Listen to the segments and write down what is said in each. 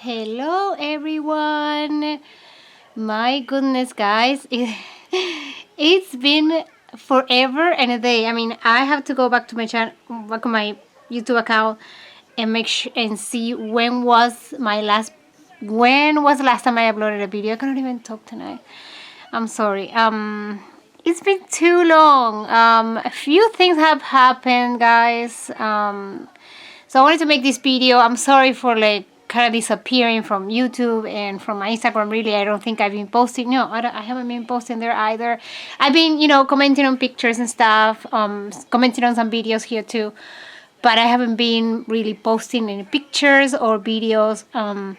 Hello everyone. My goodness, guys. It's been forever and a day. I mean, I have to go back to my channel, back to my YouTube account and make sure and see when was the last time I uploaded a video. I cannot even talk tonight. I'm sorry. It's been too long. A few things have happened, guys. So I wanted to make this video. I'm sorry for like kind of disappearing from YouTube and from my Instagram. Really, I don't think I've been posting. No, I haven't been posting there either. I've been, commenting on pictures and stuff. Commenting on some videos here too, but I haven't been really posting any pictures or videos. But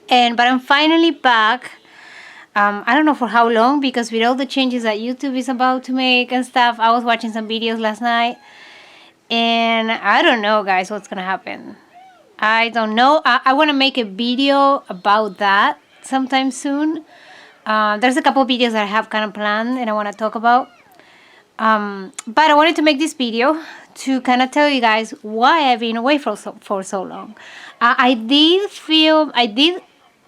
I'm finally back. I don't know for how long, because with all the changes that YouTube is about to make and stuff, I was watching some videos last night. And I don't know, guys, what's gonna happen. I don't know. I want to make a video about that sometime soon. There's a couple of videos that I have kind of planned and I want to talk about. But I wanted to make this video to kind of tell you guys why I've been away for so long. I did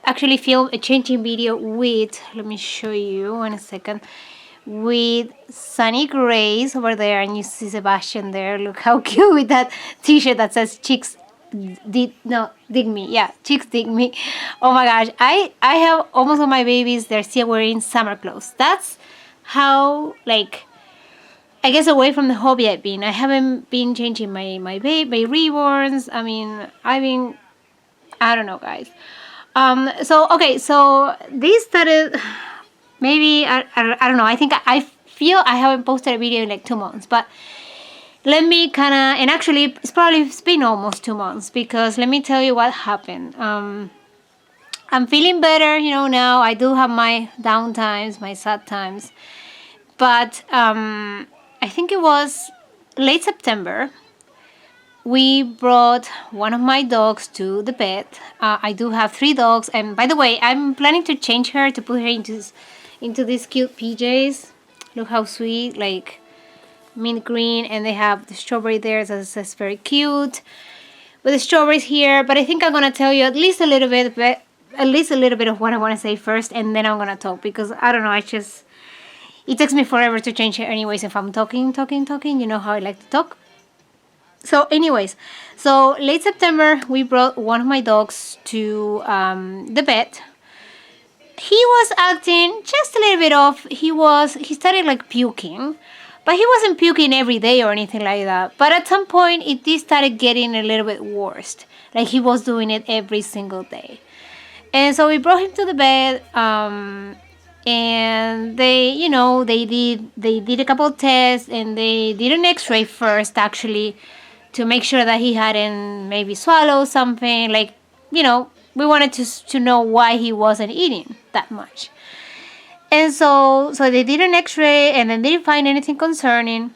actually film a changing video with, let me show you in a second, with Sunny Grace over there, and you see Sebastian there. Look how cute with that t-shirt that says chicks dig me. Yeah, chicks dig me. Oh my gosh, I have almost all my babies, they're still wearing summer clothes. That's how, like, I guess away from the hobby I've been. I haven't been changing my reborns. I mean, I don't know, guys. So this started, maybe, I don't know. I think I feel I haven't posted a video in like 2 months. But let me kind of, and actually it's been almost 2 months, because let me tell you what happened. I'm feeling better, now. I do have my down times, my sad times. But I think it was late September. We brought one of my dogs to the vet. I do have 3 dogs, and by the way, I'm planning to change her, to put her into these cute PJs. Look how sweet, like mint green, and they have the strawberry there, so it's very cute with the strawberries here. But I think I'm gonna tell you at least a little bit of what I want to say first, and then I'm gonna talk, because I don't know, it takes me forever to change her anyways if I'm talking. You know how I like to talk. So anyways, so late September, we brought one of my dogs to the vet. He was acting just a little bit off. He started like puking, but he wasn't puking every day or anything like that. But at some point, it did started getting a little bit worse. Like he was doing it every single day. And so we brought him to the vet, and they did a couple of tests, and they did an X-ray first, actually, to make sure that he hadn't maybe swallowed something. Like, we wanted to know why he wasn't eating that much. And so they did an X-ray, and then they didn't find anything concerning.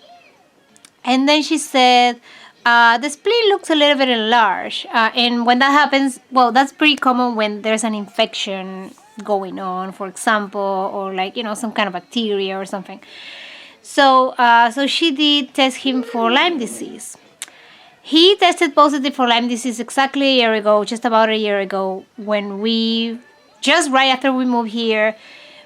And then she said, the spleen looks a little bit enlarged. And when that happens, well, that's pretty common when there's an infection going on, for example, or like, some kind of bacteria or something. So she did test him for Lyme disease. He tested positive for Lyme disease exactly a year ago, just about a year ago, just right after we moved here,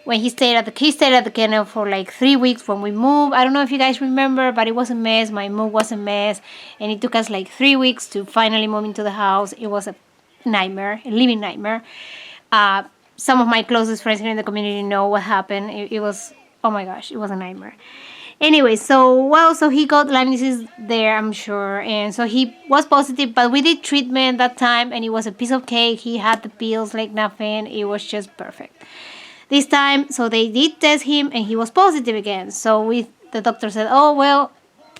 when he stayed at the kennel for like 3 weeks when we moved. I don't know if you guys remember, but it was a mess. My move was a mess, and it took us like 3 weeks to finally move into the house. It was a nightmare, a living nightmare. Some of my closest friends here in the community know what happened. It was, oh my gosh, it was a nightmare. Anyway, so he got Lyme disease there, I'm sure, and so he was positive, but we did treatment that time, and it was a piece of cake. He had the pills like nothing. It was just perfect. This time, so they did test him, and he was positive again. So the doctor said, oh, well,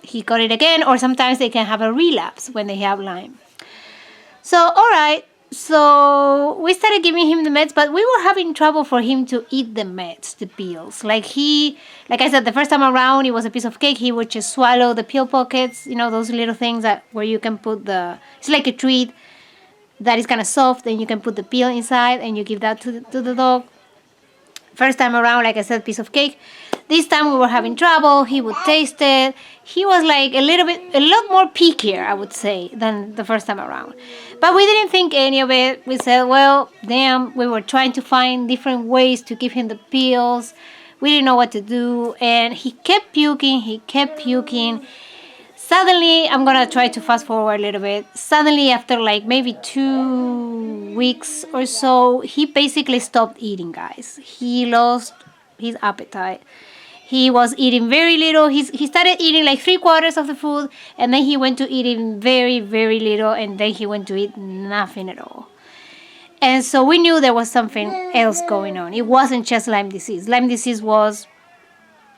he got it again, or sometimes they can have a relapse when they have Lyme. So, all right. So we started giving him the meds, but we were having trouble for him to eat the meds, the pills. Like I said, the first time around, it was a piece of cake. He would just swallow the pill pockets, those little things where you can put it's like a treat that is kind of soft, and you can put the pill inside, and you give that to the dog. First time around, like I said, piece of cake. This time we were having trouble. He would taste it. He was like a lot more pickier, I would say, than the first time around. But we didn't think any of it. We said, well, damn, we were trying to find different ways to give him the pills. We didn't know what to do. And he kept puking. He kept puking. Suddenly, I'm gonna try to fast forward a little bit. Suddenly, after like maybe 2 weeks or so, he basically stopped eating, guys. He lost his appetite. He was eating very little. He started eating like 3/4 of the food, and then he went to eating very, very little, and then he went to eat nothing at all. And so we knew there was something else going on. It wasn't just Lyme disease. Lyme disease was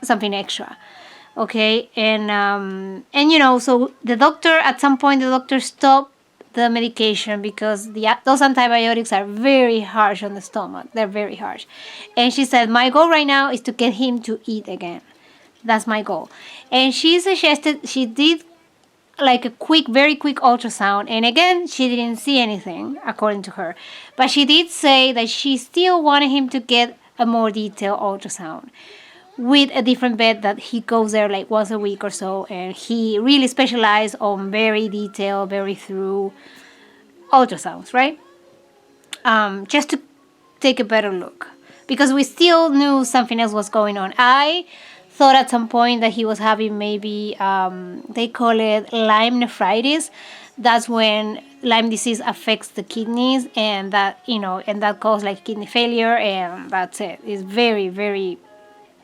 something extra. Okay, and so the doctor, at some point, the doctor stopped the medication because those antibiotics are very harsh on the stomach. They're very harsh. And she said, my goal right now is to get him to eat again. That's my goal. And she suggested, she did like a very quick ultrasound. And again, she didn't see anything, according to her. But she did say that she still wanted him to get a more detailed ultrasound with a different vet that he goes there like once a week or so, and he really specialized on very detailed, very thorough ultrasounds, right? Just to take a better look, because we still knew something else was going on. I thought at some point that he was having maybe they call it Lyme nephritis. That's when Lyme disease affects the kidneys, and that causes like kidney failure, and that's it. It's very, very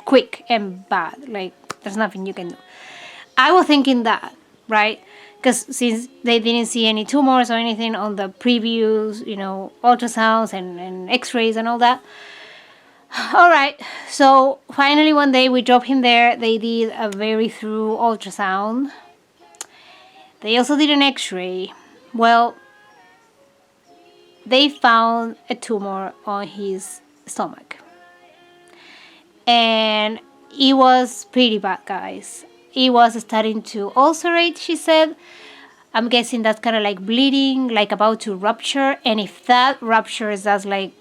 quick and bad. Like, there's nothing you can do. I was thinking that, right? Because since they didn't see any tumors or anything on the previous, ultrasounds and x-rays and all that. All right. So finally one day we dropped him there. They did a very thorough ultrasound. They also did an x-ray. Well, they found a tumor on his stomach. And it was pretty bad, guys. It was starting to ulcerate, she said. I'm guessing that's kind of like bleeding, like about to rupture. And if that ruptures, that's like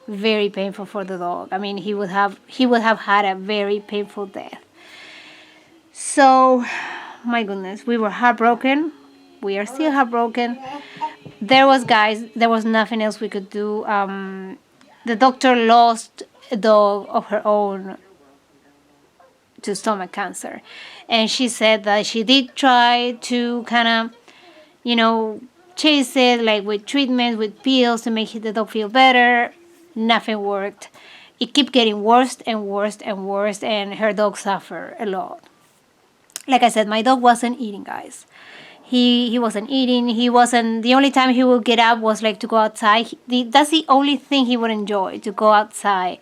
very painful for the dog. I mean, he would have had a very painful death. So, my goodness, we were heartbroken. We are still heartbroken. There was nothing else we could do. The doctor lost a dog of her own to stomach cancer, and she said that she did try to kind of chase it, like with treatments, with pills to make the dog feel better. Nothing worked. It kept getting worse and worse and worse, and her dog suffered a lot. Like I said, my dog wasn't eating, guys. He wasn't eating. He wasn't. The only time he would get up was like to go outside. That's the only thing he would enjoy, to go outside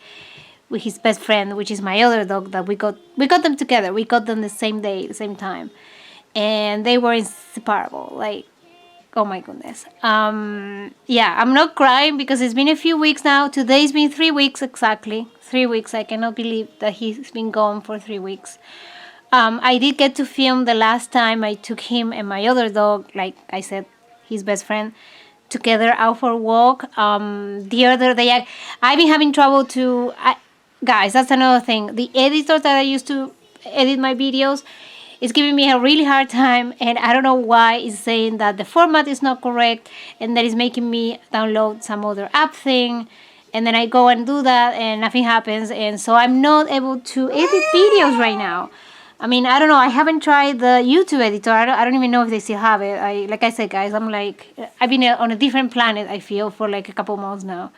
with his best friend, which is my other dog that we got them together. We got them the same day, the same time, and they were inseparable. Like, oh my goodness. Yeah, I'm not crying because it's been a few weeks now. Today's been 3 weeks exactly. 3 weeks. I cannot believe that he's been gone for 3 weeks. I did get to film the last time I took him and my other dog, like I said, his best friend, together out for a walk. The other day, I've been having trouble guys, that's another thing. The editor that I used to edit my videos is giving me a really hard time, and I don't know why. It's saying that the format is not correct, and that is making me download some other app thing. And then I go and do that, and nothing happens. And so I'm not able to edit videos right now. I mean, I don't know. I haven't tried the YouTube editor. I don't even know if they still have it. Like I said, guys, I've been on a different planet, I feel, for like a couple months now.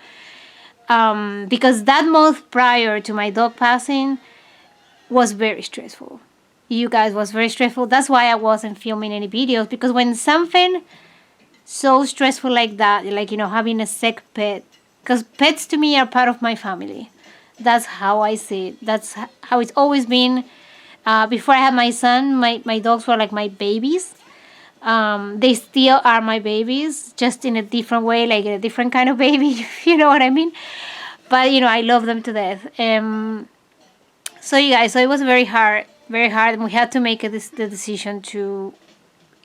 Because that month prior to my dog passing was very stressful. You guys, was very stressful. That's why I wasn't filming any videos. Because when something so stressful like that, like, having a sick pet, because pets to me are part of my family. That's how I see it. That's how it's always been. Before I had my son, my dogs were like my babies. They still are my babies, just in a different way, like a different kind of baby, if you know what I mean. But, I love them to death. So you guys, so it was very hard, and we had to make the decision to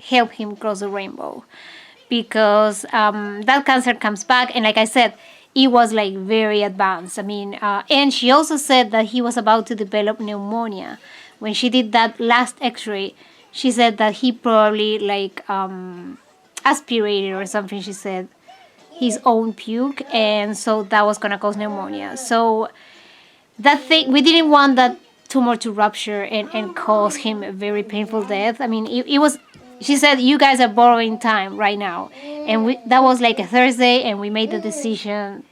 help him cross the rainbow, because that cancer comes back, and like I said, it was like very advanced. I mean, and she also said that he was about to develop pneumonia. When she did that last X-ray, she said that he probably like aspirated or something. She said his own puke, and so that was gonna cause pneumonia. So that thing, we didn't want that tumor to rupture and cause him a very painful death. I mean, it was. She said, "You guys are borrowing time right now," and that was like a Thursday, and we made the decision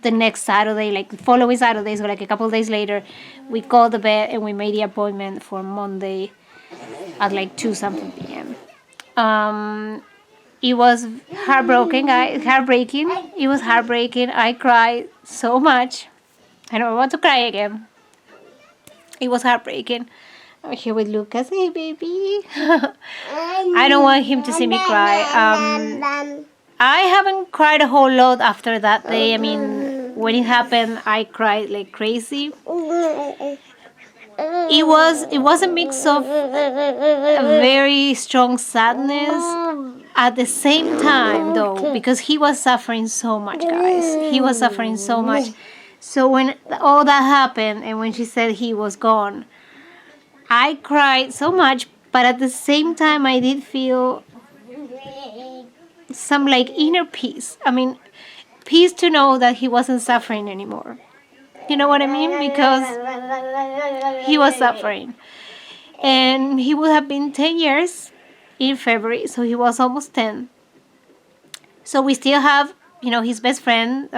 the next Saturday, like the following Saturday, so like a couple of days later, we called the vet and we made the appointment for Monday at like 2 something p.m. It was heartbroken, guys. Heartbreaking. It was heartbreaking. I cried so much. I don't want to cry again. It was heartbreaking. I'm here with Lucas. Hey, baby. I don't want him to see me cry. I haven't cried a whole lot after that day. I mean, when it happened, I cried like crazy. It was a mix of a very strong sadness at the same time, though, because he was suffering so much, guys. He was suffering so much. So when all that happened and when she said he was gone, I cried so much, but at the same time I did feel some like inner peace. I mean, peace to know that he wasn't suffering anymore. You know what I mean? Because he was suffering. And he would have been 10 years in February, so he was almost 10. So we still have, his best friend,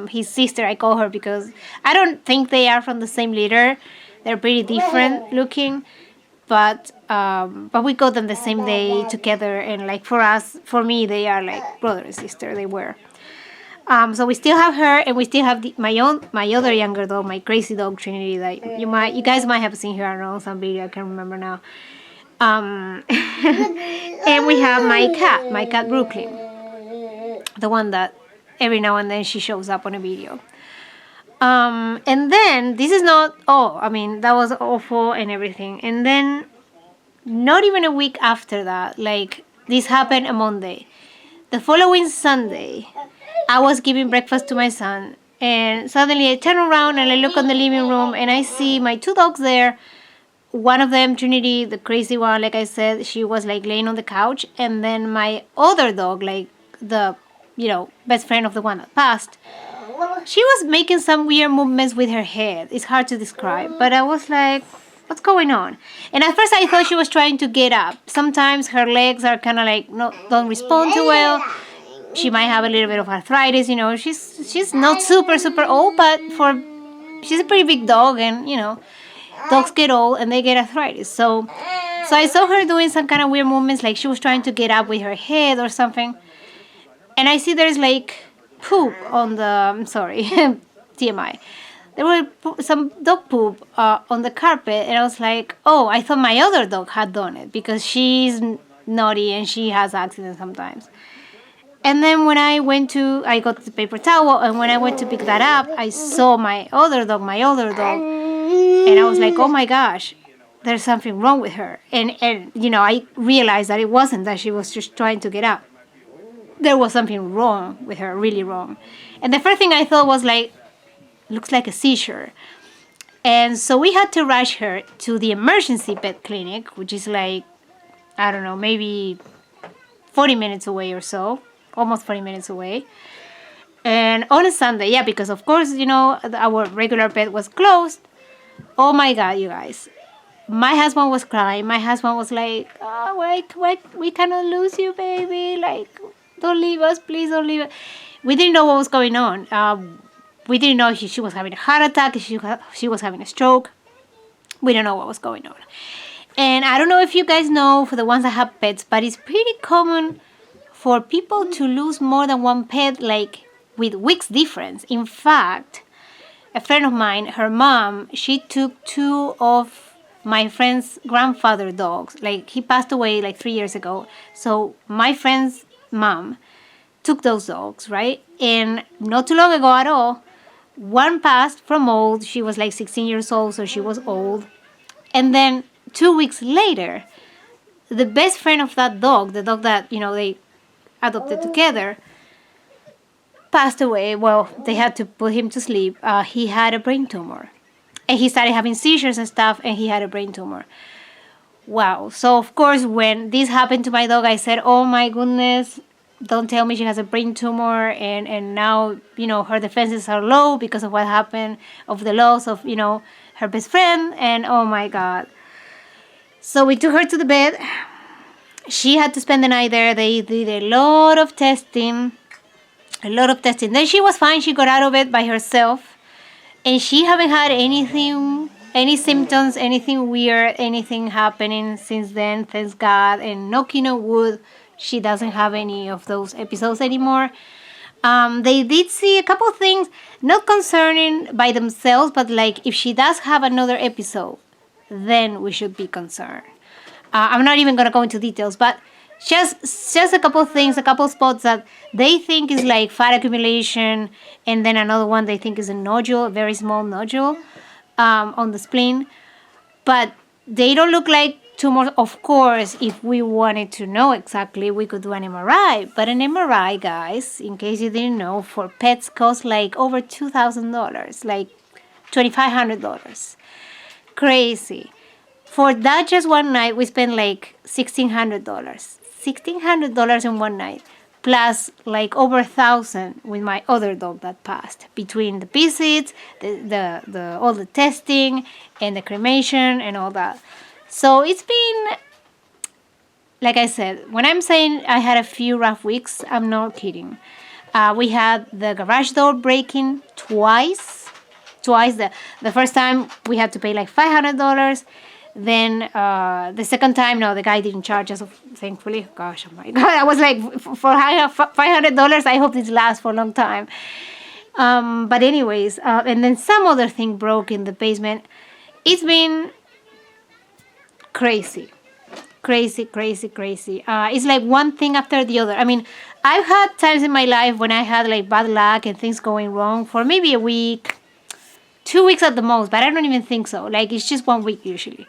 his sister, I call her because I don't think they are from the same litter. They're pretty different looking, but we got them the same day together, and like for me, they are like brother and sister. They were. So we still have her, and we still have my other younger dog, my crazy dog Trinity. That you guys might have seen her around some video. I can't remember now. And we have my cat Brooklyn, the one that every now and then she shows up on a video. And then this is not all. I mean, that was awful and everything. And then not even a week after that, like this happened a Monday. The following Sunday, I was giving breakfast to my son, and suddenly I turn around and I look on the living room and I see my 2 dogs there. One of them, Trinity, the crazy one, like I said, she was like laying on the couch, and then my other dog, like the, best friend of the one that passed, she was making some weird movements with her head. It's hard to describe, but I was like, what's going on? And at first I thought she was trying to get up. Sometimes her legs are kind of like don't respond too well. She might have a little bit of arthritis, She's not super old, but she's a pretty big dog, and dogs get old and they get arthritis. So I saw her doing some kind of weird movements, like she was trying to get up with her head or something. And I see there's like poop on the, I'm sorry, TMI. There were some dog poop on the carpet, and I was like, oh, I thought my other dog had done it because she's naughty and she has accidents sometimes. And then when I got the paper towel, and when I went to pick that up, I saw my older dog, and I was like, oh my gosh, there's something wrong with her. And I realized that it wasn't that she was just trying to get up. There was something wrong with her, really wrong. And the first thing I thought was like, looks like a seizure. And so we had to rush her to the emergency vet clinic, which is like, I don't know, maybe 40 minutes away or so. Almost 40 minutes away. And on a Sunday, yeah, because of course, our regular vet was closed. Oh my God, you guys. My husband was crying. My husband was like, oh, wait, we cannot lose you, baby. Like, don't leave us, please don't leave us. We didn't know what was going on. We didn't know if she was having a heart attack, if she was having a stroke. We don't know what was going on. And I don't know if you guys know, for the ones that have pets, but it's pretty common for people to lose more than one pet, like with weeks difference. In fact, a friend of mine, her mom, she took 2 of my friend's grandfather dogs. Like, he passed away like 3 years ago. So my friend's mom took those dogs, right? And not too long ago at all, one passed from old. She was like 16 years old, so she was old. And then 2 weeks later, the best friend of that dog, the dog that, they adopted together, passed away. Well, they had to put him to sleep. He had a brain tumor. And he started having seizures and stuff, and he had a brain tumor. Wow. So, of course, when this happened to my dog, I said, oh my goodness, don't tell me she has a brain tumor. And now, her defenses are low because of what happened, of the loss of, her best friend. And oh my God. So we took her to the bed. She had to spend the night there. They did a lot of testing. Then she was fine. She got out of it by herself. And she haven't had anything, any symptoms, anything weird, anything happening since then, thanks God. And knocking on wood, she doesn't have any of those episodes anymore. They did see a couple things, not concerning by themselves, but like if she does have another episode, then we should be concerned. I'm not even gonna go into details, but just a couple things, a couple spots that they think is like fat accumulation, and then another one they think is a nodule, a very small nodule on the spleen. But they don't look like tumors. Of course, if we wanted to know exactly, we could do an MRI. But an MRI, guys, in case you didn't know, for pets costs like over $2,000, like $2,500. Crazy. For that just one night, we spent like $1,600. $1,600 in one night. Plus like over 1,000 with my other dog that passed. Between the visits, the all the testing, and the cremation and all that. So it's been, like I said, when I'm saying I had a few rough weeks, I'm not kidding. We had the garage door breaking twice. The first time we had to pay like $500. Then the second time, no, the guy didn't charge us, thankfully. Gosh, oh my God. I was like, for $500, I hope this lasts for a long time. But anyways, and then some other thing broke in the basement. It's been crazy. It's like one thing after the other. I mean, I've had times in my life when I had like bad luck and things going wrong for maybe a week, 2 weeks at the most, but I don't even think so. Like, it's just 1 week usually.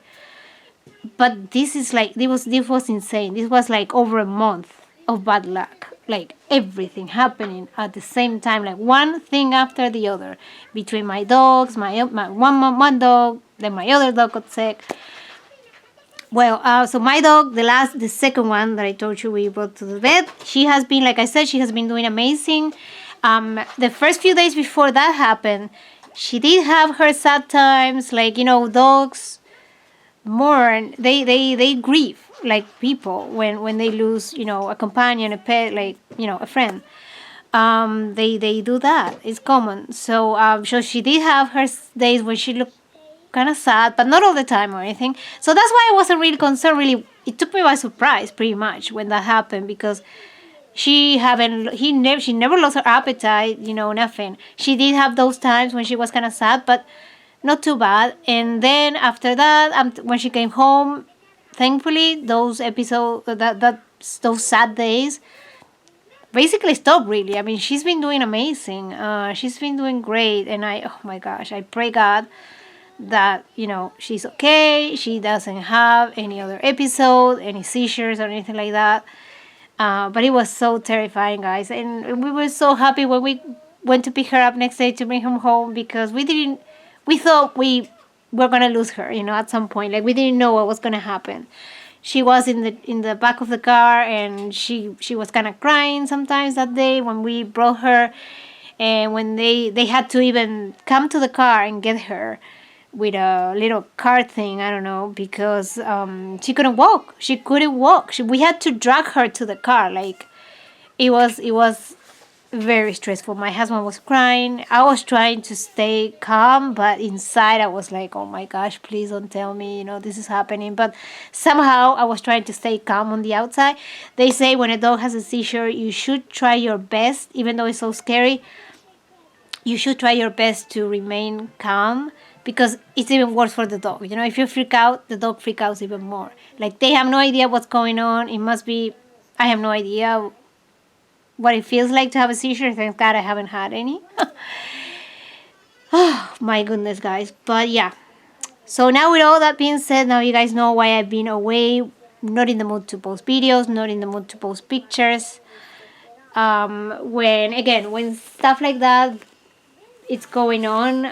But this is like, this was insane. This was like over a month of bad luck. Like everything happening at the same time, like one thing after the other. Between my dogs, my one dog, then my other dog got sick. Well, so my dog, the second one that I told you we brought to the bed, she has been, like I said, she has been doing amazing. The first few days before that happened, she did have her sad times, like, dogs mourn, they grieve like people when they lose, a companion, a pet, like, a friend. They do that. It's common. So she did have her days when she looked kind of sad, but not all the time or anything. So that's why I wasn't really concerned. Really, it took me by surprise pretty much when that happened, because she never lost her appetite, nothing. She did have those times when she was kind of sad, but not too bad. And then after that, when she came home, thankfully those episodes, those sad days basically stopped. Really, I mean, she's been doing amazing. She's been doing great, and oh my gosh, I pray God that she's okay. She doesn't have any other episode, any seizures or anything like that. But it was so terrifying, guys, and we were so happy when we went to pick her up next day to bring her home, because we thought we were gonna lose her, at some point. Like, we didn't know what was gonna happen. She was in the back of the car, and she was kind of crying sometimes that day when we brought her, and when they had to even come to the car and get her with a little cart thing, I don't know, because she couldn't walk. We had to drag her to the car. Like, it was very stressful. My husband was crying. I was trying to stay calm, but inside I was like, oh my gosh, please don't tell me, this is happening. But somehow I was trying to stay calm on the outside. They say when a dog has a seizure, you should try your best, even though it's so scary, you should try your best to remain calm, because it's even worse for the dog. If you freak out, the dog freaks out even more. Like, they have no idea what's going on. It must be, I have no idea what it feels like to have a seizure. Thank God I haven't had any. Oh my goodness, guys. But yeah, so now with all that being said, now you guys know why I've been away, not in the mood to post videos, not in the mood to post pictures. When stuff like that it's going on,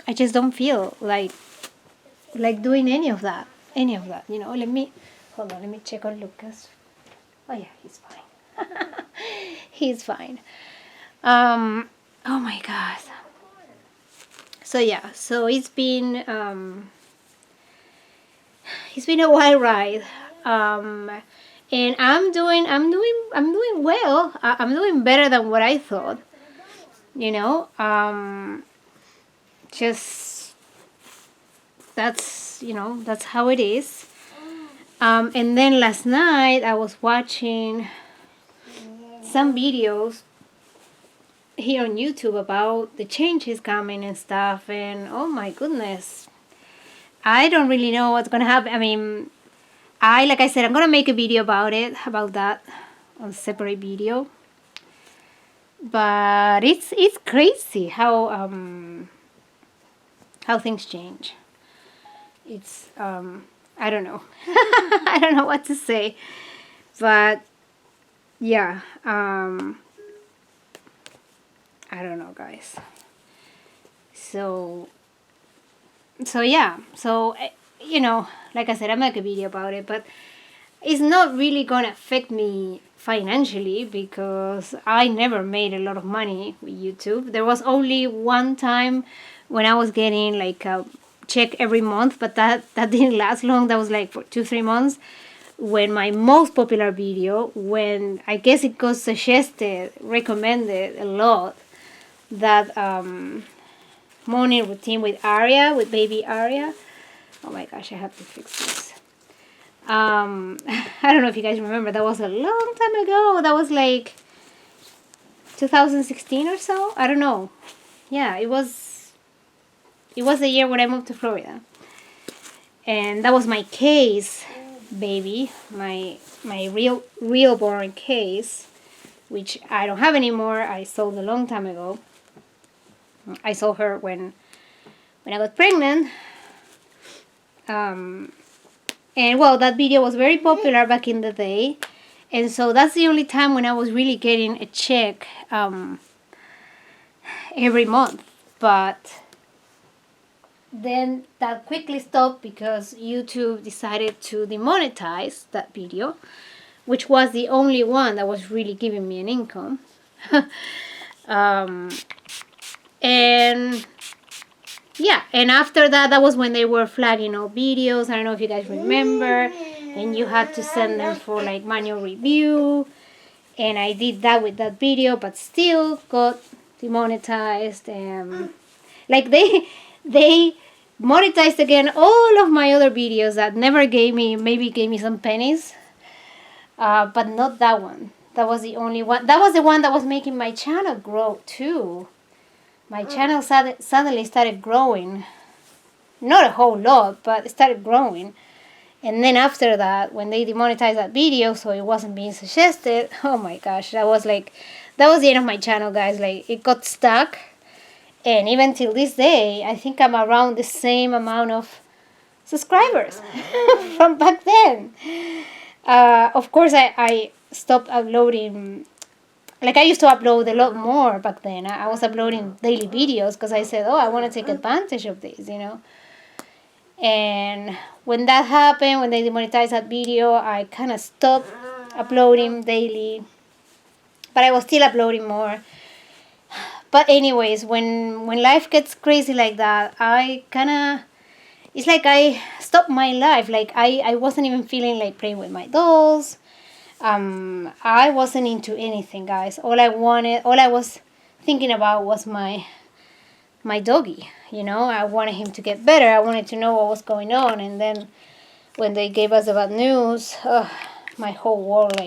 I just don't feel like doing any of that. Let me hold on. Let me check on Lucas. Oh yeah, he's fine. He's fine. Oh my God. So yeah, so it's been a wild ride. And I'm doing well. I'm doing better than what I thought. You know, just that's how it is. And then last night I was watching some videos here on YouTube about the changes coming and stuff, and oh my goodness, I don't really know what's gonna happen. I mean, like I said, I'm gonna make a video about that, a separate video. But it's crazy how things change. It's I don't know. I don't know what to say, but yeah, I don't know, guys. So yeah, like I said, I make a video about it, but it's not really gonna affect me financially because I never made a lot of money with YouTube. There was only one time when I was getting like a check every month, but that didn't last long. That was like for 2-3 months, when my most popular video, when I guess it got recommended a lot, that morning routine with baby Aria. Oh my gosh, I have to fix this. I don't know if you guys remember, that was a long time ago. That was like 2016 or so. I don't know. Yeah, it was the year when I moved to Florida. And that was my case, baby. My reborn case, which I don't have anymore. I sold a long time ago. I saw her when I got pregnant. And well, that video was very popular back in the day. And so that's the only time when I was really getting a check every month. But then that quickly stopped because YouTube decided to demonetize that video, which was the only one that was really giving me an income. And yeah, and after that was when they were flagging all videos. I don't know if you guys remember, and you had to send them for like manual review, and I did that with that video, but still got demonetized. And like they monetized again all of my other videos that never gave me some pennies, but not that one. That was the only one. That was the one that was making my channel grow too. My channel suddenly started growing. Not a whole lot, but it started growing. And then after that, when they demonetized that video, so it wasn't being suggested, oh my gosh, that was the end of my channel, guys. Like, it got stuck. And even till this day, I think I'm around the same amount of subscribers from back then. Of course, I stopped uploading. Like, I used to upload a lot more back then. I was uploading daily videos because I said, oh, I want to take advantage of this, And when that happened, when they demonetized that video, I kind of stopped uploading daily. But I was still uploading more. But anyways, when life gets crazy like that, it's like I stopped my life. Like, I wasn't even feeling like playing with my dolls. I wasn't into anything, guys. All I was thinking about was my doggy. I wanted him to get better. I wanted to know what was going on. And then when they gave us the bad news, my whole world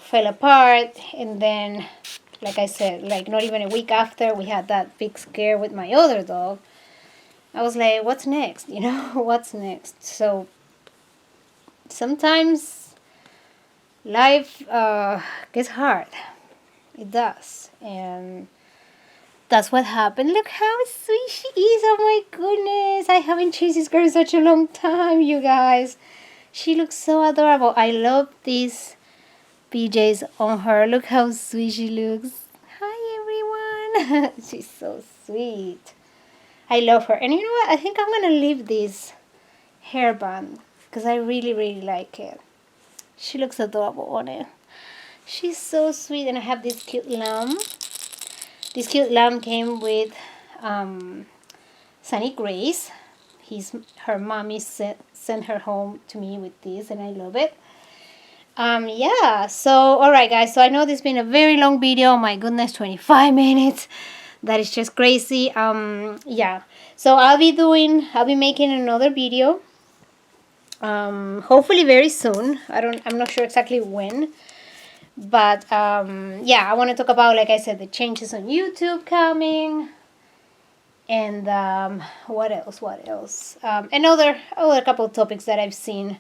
fell apart. And then, like I said, like not even a week after, we had that big scare with my other dog. I was like, what's next? What's next? So sometimes life gets hard. It does. And that's what happened. Look how sweet she is. Oh my goodness. I haven't chased this girl in such a long time, you guys. She looks so adorable. I love this PJs on her. Look how sweet she looks. Hi everyone. She's so sweet. I love her. And you know what? I think I'm gonna leave this hairband because I really, really like it. She looks adorable on it. She's so sweet. And I have this cute lamb. This cute lamb came with Sunny Grace. Her mommy sent her home to me with this, and I love it. Yeah, so alright guys, so I know this has been a very long video. My goodness, 25 minutes. That is just crazy. Yeah, so I'll be making another video hopefully very soon. I'm not sure exactly when, but yeah, I want to talk about, like I said, the changes on YouTube coming, and what else, and other couple of topics that I've seen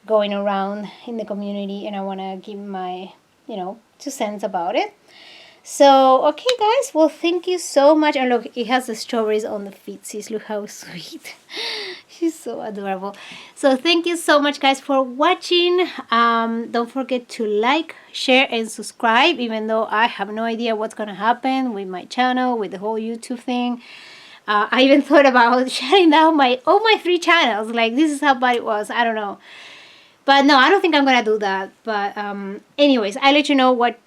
going around in the community, and I want to give my 2 cents about it. So okay guys, well, thank you so much. And look, it has the strawberries on the feetsies. Look how sweet. She's so adorable. So thank you so much guys for watching. Don't forget to like, share, and subscribe, even though I have no idea what's gonna happen with my channel, with the whole YouTube thing. I even thought about shutting down all my 3 channels. Like, this is how bad it was. I don't know. But no, I don't think I'm gonna do that. But anyways, I'll let you know what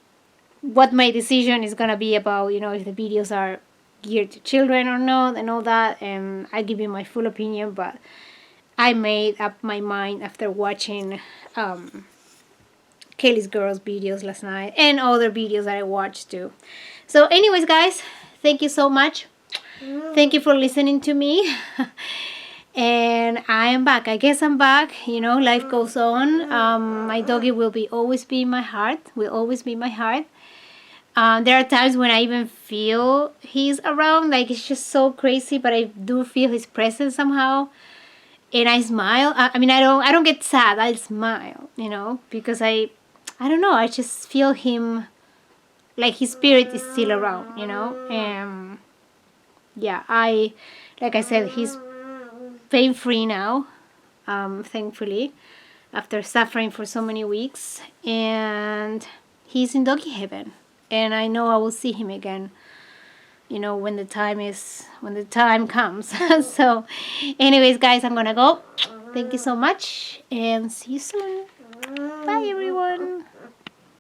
my decision is gonna be about, if the videos are geared to children or not and all that. And I'll give you my full opinion. But I made up my mind after watching Kelly's Girls videos last night and other videos that I watched too. So anyways guys, thank you so much. Thank you for listening to me. And I am back. I guess I'm back. Life goes on. My doggy will always be in my heart. Will always be in my heart. There are times when I even feel he's around. Like, it's just so crazy, but I do feel his presence somehow. And I smile. I mean, I don't get sad. I smile, because I don't know. I just feel him, like his spirit is still around, And yeah, like I said, he's pain-free now, thankfully, after suffering for so many weeks, and he's in doggy heaven, and I know I will see him again, when the time comes. So anyways guys, I'm gonna go. Thank you so much, and see you soon. Bye everyone.